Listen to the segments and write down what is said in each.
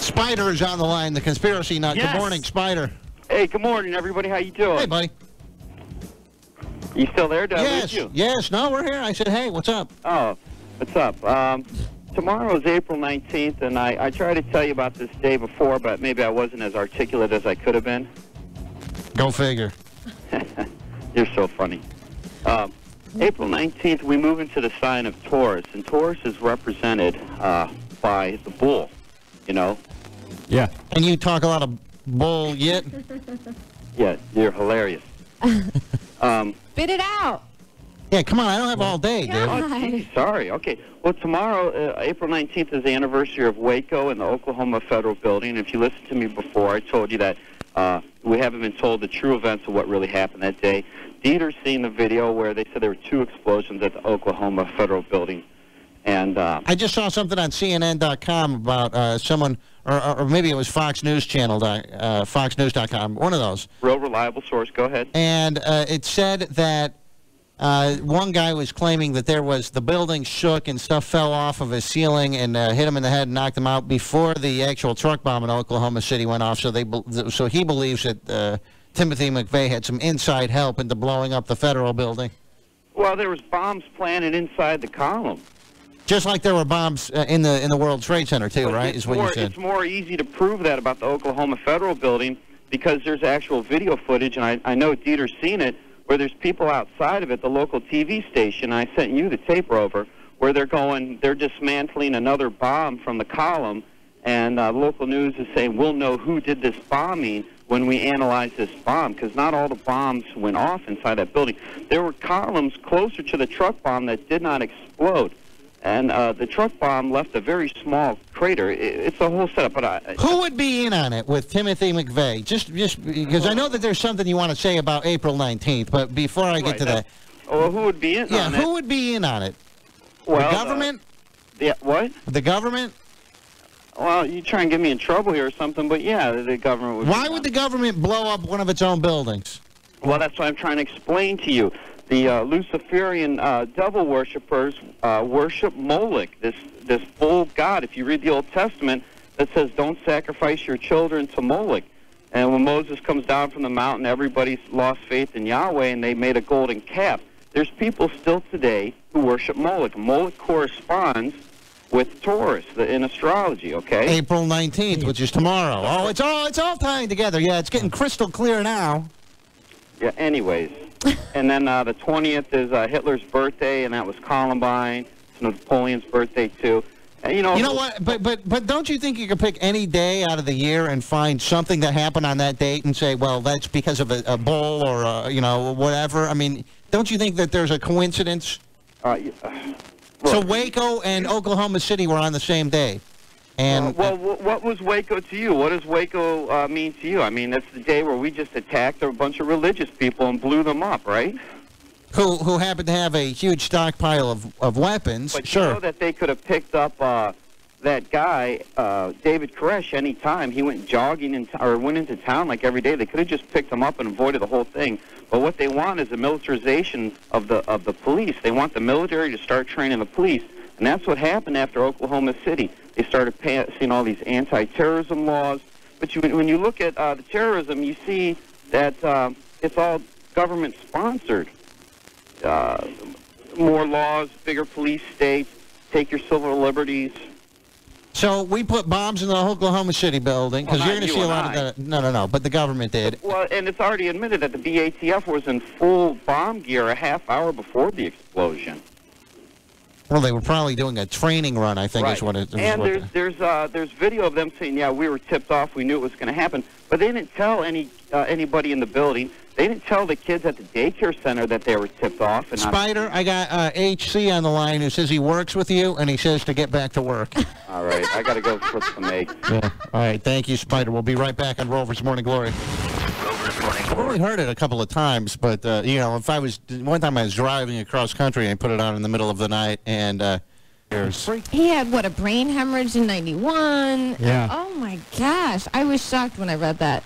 Spider is on the line, the conspiracy nut. Yes. Good morning, Spider. Hey, good morning, everybody. How you doing? Hey, buddy. You still there? Did I Yes, lose you? yes. No, we're here. I said, hey, what's up? Oh, what's up? Tomorrow is April 19th, and I tried to tell you about this day before, but maybe I wasn't as articulate as I could have been. Go figure. You're so funny. April 19th, we move into the sign of Taurus, and Taurus is represented by the bull, you know? Yeah. And you talk a lot of bull yet? Yeah, you're hilarious. Spit it out. Yeah, come on. I don't have all day, dude. Oh, geez, sorry. Okay. Well, tomorrow, April 19th, is the anniversary of Waco in the Oklahoma Federal Building. If you listened to me before, I told you that we haven't been told the true events of what really happened that day. Dieter's seen the video where they said there were 2 explosions at the Oklahoma Federal Building. And I just saw something on CNN.com about someone, or maybe it was Fox News Channel, FoxNews.com, one of those. Real reliable source. Go ahead. And it said that one guy was claiming that the building shook and stuff fell off of his ceiling and hit him in the head and knocked him out before the actual truck bomb in Oklahoma City went off. So he believes that Timothy McVeigh had some inside help into blowing up the federal building. Well, there was bombs planted inside the column. Just like there were bombs in the World Trade Center too, right? Is what you said. It's more easy to prove that about the Oklahoma Federal Building because there's actual video footage, and I know Dieter's seen it, where there's people outside of it, the local TV station. I sent you the tape, Rover, where they're dismantling another bomb from the column, and local news is saying we'll know who did this bombing when we analyze this bomb, because not all the bombs went off inside that building. There were columns closer to the truck bomb that did not explode. And the truck bomb left a very small crater. It's a whole setup. But who would be in on it with Timothy McVeigh? Just because I know that there's something you want to say about April 19th, but before I get to that. Well, who would be in on it? Yeah, who would be in on it? Well, the government? Yeah, what? The government? Well, you try and get me in trouble here or something, but yeah, the government would. Why would the government blow up one of its own buildings? Well, that's what I'm trying to explain to you. The Luciferian devil worshippers worship Moloch, this bull god. If you read the Old Testament, that says, don't sacrifice your children to Moloch. And when Moses comes down from the mountain, everybody's lost faith in Yahweh, and they made a golden calf. There's people still today who worship Moloch. Moloch corresponds with Taurus in astrology, okay? April 19th, which is tomorrow. Oh, it's all tying together. Yeah, it's getting crystal clear now. Yeah, anyways. And then the 20th is Hitler's birthday, and that was Columbine. It's Napoleon's birthday, too. You know what? But don't you think you could pick any day out of the year and find something that happened on that date and say, well, that's because of a bull or, whatever? I mean, don't you think that there's a coincidence? So Waco and Oklahoma City were on the same day. And well, what was Waco to you? What does Waco mean to you? I mean, that's the day where we just attacked a bunch of religious people and blew them up, right? Who happened to have a huge stockpile of weapons. But sure. You know that they could have picked up that guy, David Koresh, any time. He went jogging or went into town like every day. They could have just picked him up and avoided the whole thing. But what they want is a militarization of the police. They want the military to start training the police. And that's what happened after Oklahoma City. They started passing all these anti-terrorism laws. But when you look at the terrorism, you see that it's all government-sponsored. More laws, bigger police states, take your civil liberties. So we put bombs in the Oklahoma City building, because you're going to see a lot of that. No, but the government did. Well, and it's already admitted that the BATF was in full bomb gear a half hour before the explosion. Well, they were probably doing a training run, I think, right. is what it is. And there's video of them saying, yeah, we were tipped off, we knew it was going to happen, but they didn't tell anybody in the building. They didn't tell the kids at the daycare center that they were tipped off. And Spider, I got HC on the line who says he works with you, and he says to get back to work. All right, I got to go flip some eggs. Yeah. All right, thank you, Spider. We'll be right back on Rover's Morning Glory. I've only heard it a couple of times, but, one time I was driving across country and I put it on in the middle of the night, and he had, a brain hemorrhage in 91? Yeah. Oh, my gosh. I was shocked when I read that.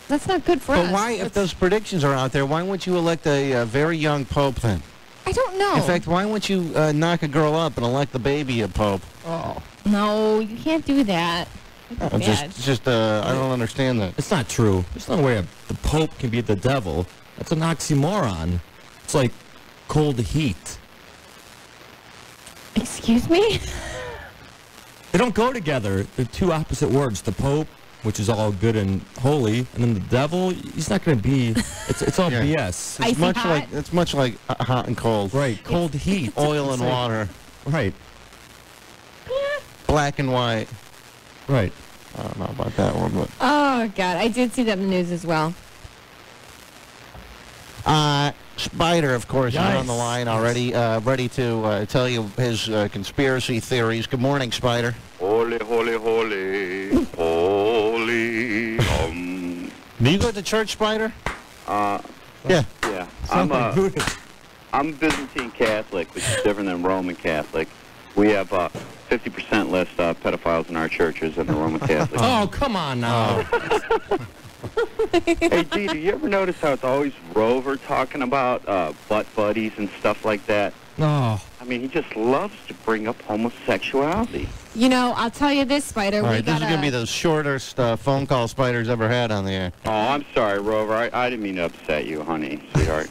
That's not good for us. But why, if those predictions are out there, why wouldn't you elect a very young pope then? I don't know. In fact, why wouldn't you knock a girl up and elect the baby a pope? Oh. No, you can't do that. Bad. I don't understand that. It's not true. There's no way the Pope can be the devil. That's an oxymoron. It's like cold heat. Excuse me? They don't go together. They're two opposite words. The Pope, which is all good and holy, and then the devil, he's not going to be. It's all BS. It's much like hot and cold. Right, cold heat. Oil and water. Right. Black and white. Right. I don't know about that one, but. Oh, God. I did see that in the news as well. Spider, of course, is on the line already, ready to tell you his conspiracy theories. Good morning, Spider. Holy, holy, holy, holy. Do you go to church, Spider? Yeah. Yeah. I'm Byzantine Catholic, which is different than Roman Catholic. We have 50% less pedophiles in our churches than the Roman Catholics. Oh, come on now. Hey, Dee, do you ever notice how it's always Rover talking about butt buddies and stuff like that? No. I mean, he just loves to bring up homosexuality. You know, I'll tell you this, Spider. All right, this is going to be the shortest phone call Spider's ever had on the air. Oh, I'm sorry, Rover. I didn't mean to upset you, honey, sweetheart.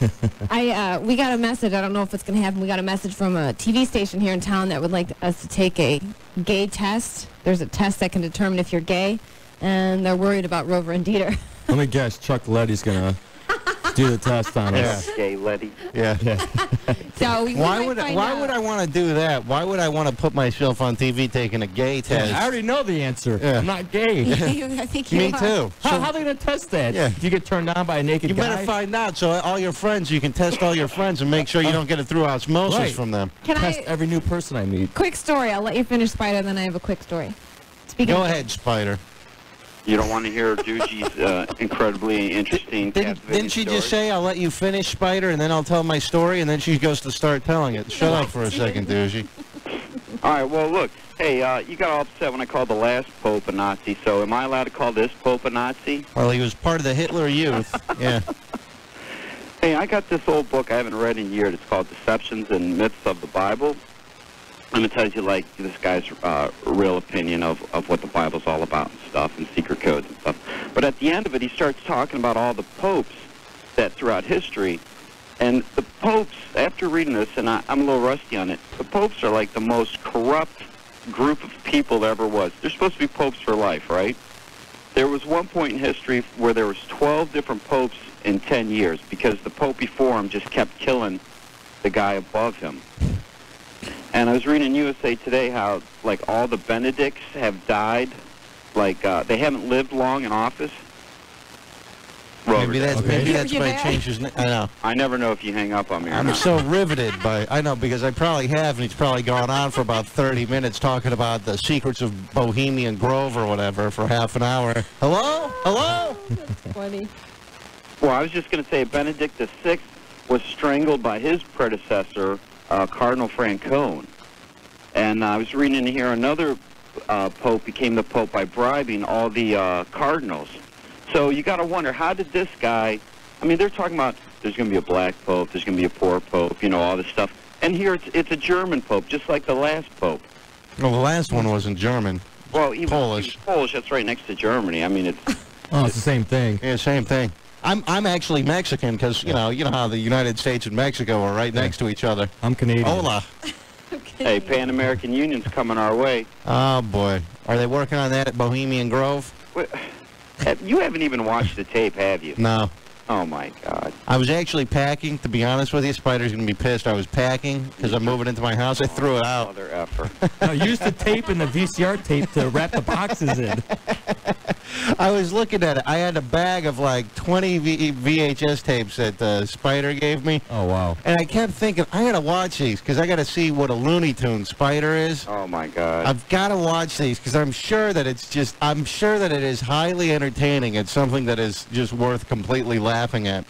We got a message. I don't know if it's going to happen. We got a message from a TV station here in town that would like us to take a gay test. There's a test that can determine if you're gay, and they're worried about Rover and Dieter. Let me guess, Chuck Letty's going to do the test on us. Yeah. Gay Letty. Yeah. So why would I want to do that? Why would I want to put myself on TV taking a gay test? I already know the answer. Yeah. I'm not gay. I think you Me are. too. How are they going to test that? Yeah. If you get turned on by a naked You guy? better find out so all your friends, you can test all your friends and make sure you don't get it through osmosis Right. from them. Test every new person I meet. Quick story. I'll let you finish, Spider, then I have a quick story. Speaking Go of ahead, Spider. You don't want to hear Doogie's incredibly interesting Didn't she just say, I'll let you finish, Spider, and then I'll tell my story, and then she goes to start telling it? Shut up for a second, Doogie. All right, well, look. Hey, you got all upset when I called the last Pope a Nazi, so am I allowed to call this Pope a Nazi? Well, he was part of the Hitler Youth. Yeah. Hey, I got this old book I haven't read in years. It's called Deceptions and Myths of the Bible. And it tells you, like, this guy's real opinion of what the Bible's all about and stuff, and secret codes and stuff. But at the end of it, he starts talking about all the popes that throughout history. And the popes, after reading this, and I'm a little rusty on it, the popes are like the most corrupt group of people there ever was. They're supposed to be popes for life, right? There was one point in history where there was 12 different popes in 10 years because the pope before him just kept killing the guy above him. And I was reading in USA Today how, like, all the Benedicts have died. Like, they haven't lived long in office. Maybe that's You why there? he changed his name. I know. I never know if you hang up on me or I'm not. so riveted by. I know because I probably have, and he's probably gone on for about 30 minutes talking about the secrets of Bohemian Groove or whatever for half an hour. Hello? Hello? That's funny. Well, I was just going to say Benedict XVI was strangled by his predecessor, Cardinal Francone. And I was reading in here another pope became the pope by bribing all the cardinals. So you got to wonder, how did this guy, I mean, they're talking about there's going to be a black pope, there's going to be a poor pope, you know, all this stuff. And here it's a German pope, just like the last pope. Well, the last one wasn't German. Well, he Polish. was Polish, that's right next to Germany. I mean, it's... Oh, it's the same thing. Yeah, same thing. I'm actually Mexican because, you know how the United States and Mexico are right next to each other. I'm Canadian. Hola. Hey, Pan American Union's coming our way. Oh, boy. Are they working on that at Bohemian Groove? You haven't even watched the tape, have you? No. Oh, my God. I was actually packing, to be honest with you. Spider's going to be pissed. I was packing because I'm moving into my house. I threw it out. Mother effer. No, use the tape and the VCR tape to wrap the boxes in. I was looking at it. I had a bag of like 20 VHS tapes that Spider gave me. Oh, wow. And I kept thinking, I got to watch these because I got to see what a Looney Tune Spider is. Oh, my God. I've got to watch these because I'm sure that I'm sure that it is highly entertaining. It's something that is just worth completely laughing at.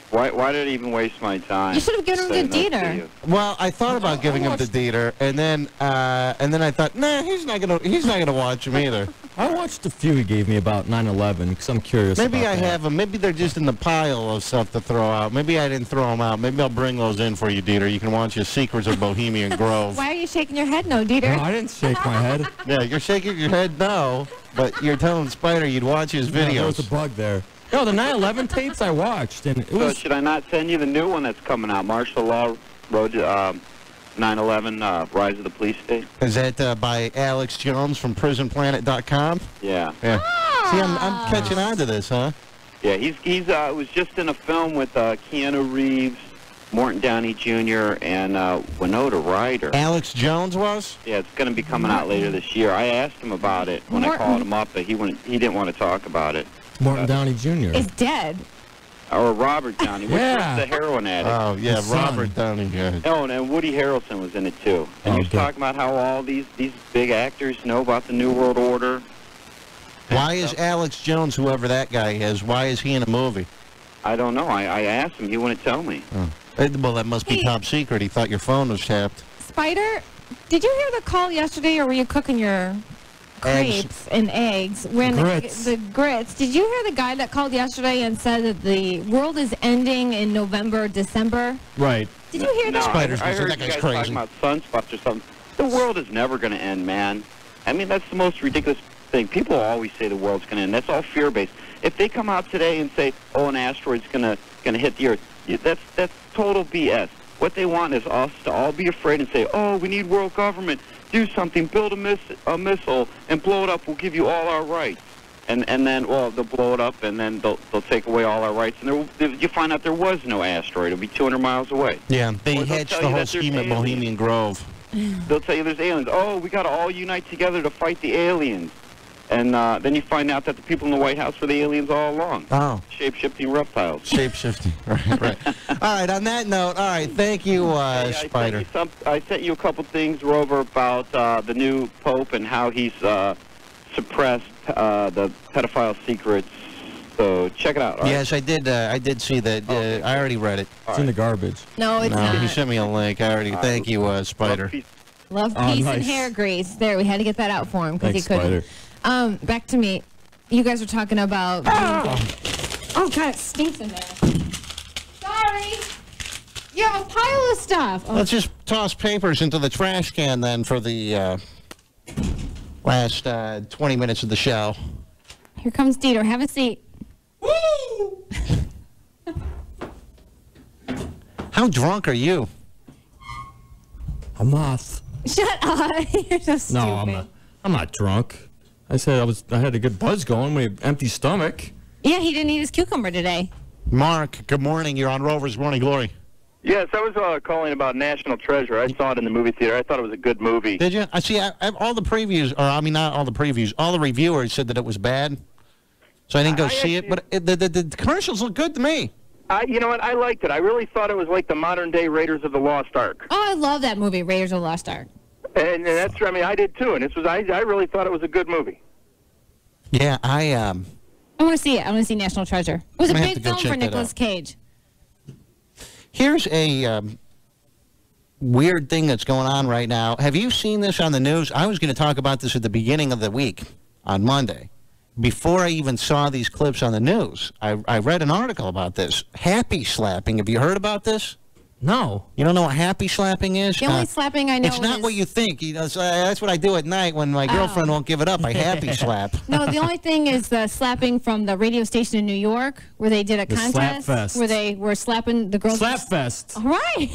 Why did I even waste my time? You should have given him to saying that to Dieter. you? Well, I thought about giving him to Dieter, and then I thought, nah, he's not gonna watch him either. I watched a few he gave me about 9/11 because I'm curious. Maybe about I that. have them. Maybe they're just in the pile of stuff to throw out. Maybe I didn't throw them out. Maybe I'll bring those in for you, Dieter. You can watch your Secrets of Bohemian Grove. Why are you shaking your head no, Dieter? No, I didn't shake my head. Yeah, you're shaking your head no, but you're telling Spider you'd watch his Yeah, there videos. was a bug there. No, the 9/11 tapes I watched, and it So was. should I not send you the new one that's coming out? Martial Law Road 9/11 Rise of the Police State? Is that by Alex Jones from PrisonPlanet.com? Yeah. Yeah. See, I'm catching on to this, huh? Yeah, he's was just in a film with Keanu Reeves, Morton Downey Jr., and Winona Ryder. Alex Jones was? Yeah, it's going to be coming out later this year. I asked him about it when I called him up, but he didn't want to talk about it. Morton Downey Jr. Is dead. Or Robert Downey, which Yeah. was the heroin addict. Oh, yeah, His son. Robert Downey. Yeah. Oh, and Woody Harrelson was in it too. And he was Okay. talking about how all these big actors know about the New World Order. Why is Alex Jones, whoever that guy is, why is he in a movie? I don't know. I asked him. He wouldn't tell me. Well, that must be Hey. top secret. He thought your phone was tapped. Spider, did you hear the call yesterday, or were you cooking your Eggs. crepes and eggs? When Grits. the grits. Did you hear the guy that called yesterday and said that the world is ending in November, December? Right. Did you hear No, that? Spider's I gonna say heard that you guy's guys crazy. talking about sunspots or something. The world is never going to end, man. I mean, that's the most ridiculous thing. People always say the world's going to end. That's all fear-based. If they come out today and say, "Oh, an asteroid's going to hit the Earth," that's total BS. What they want is us to all be afraid and say, "Oh, we need world government. Do something. Build a missile and blow it up. We'll give you all our rights." And then, well, they'll blow it up, and then they'll take away all our rights. And you find out there was no asteroid. It'll be 200 miles away. Yeah, they Or they'll hatched tell the you whole that there's scheme at aliens. Bohemian Grove. They'll tell you there's aliens. Oh, we got to all unite together to fight the aliens. And then you find out that the people in the White House were the aliens all along. Oh. Shape-shifting reptiles. Shape-shifting. Right. All right, on that note, all right, thank you, Spider. I sent you a couple things, Rover, about the new Pope and how he's suppressed the pedophile secrets. So check it out. All right? Yes, I did see that. Okay. I already read it. It's in the garbage. No, it's No, not. he sent me a link. I already. Thank you, Spider. Peace. Love, Oh, peace, and nice. hair grease. There, we had to get that out for him because he Thanks, couldn't. Spider. Back to me. You guys were talking about. Oh God, it stinks in there. Sorry. You have a pile of stuff. Oh, Let's just toss papers into the trash can then for the last 20 minutes of the show. here comes Dieter. Have a seat. How drunk are you? I'm not. Shut up. You're so stupid. No, I'm not drunk. I said I had a good buzz going with an empty stomach. Yeah, he didn't eat his cucumber today. Mark, good morning. You're on Rover's Morning Glory. Yes, I was calling about National Treasure. I saw it in the movie theater. I thought it was a good movie. Did you? I see. All the previews, or I mean, not all the previews. All the reviewers said that it was bad, so I didn't go see it. But the commercials look good to me. You know what? I liked it. I really thought it was like the modern-day Raiders of the Lost Ark. Oh, I love that movie, Raiders of the Lost Ark. And that's, I mean, I did too. And this was, I really thought it was a good movie. Yeah, I I want to see it. I want to see National Treasure. It was a I'm gonna have big to go film check for that Nicolas out. Cage. Here's a weird thing that's going on right now. Have you seen this on the news? I was going to talk about this at the beginning of the week on Monday. Before I even saw these clips on the news, I read an article about this. Happy slapping. Have you heard about this? No. You don't know what happy slapping is? The only slapping I know It's not is... what you think. You know, so that's what I do at night when my girlfriend won't give it up. I happy slap. No, the only thing is the slapping from the radio station in New York, where they did a The contest Slap Fest. where they were slapping the girls. Slap Fest. All right.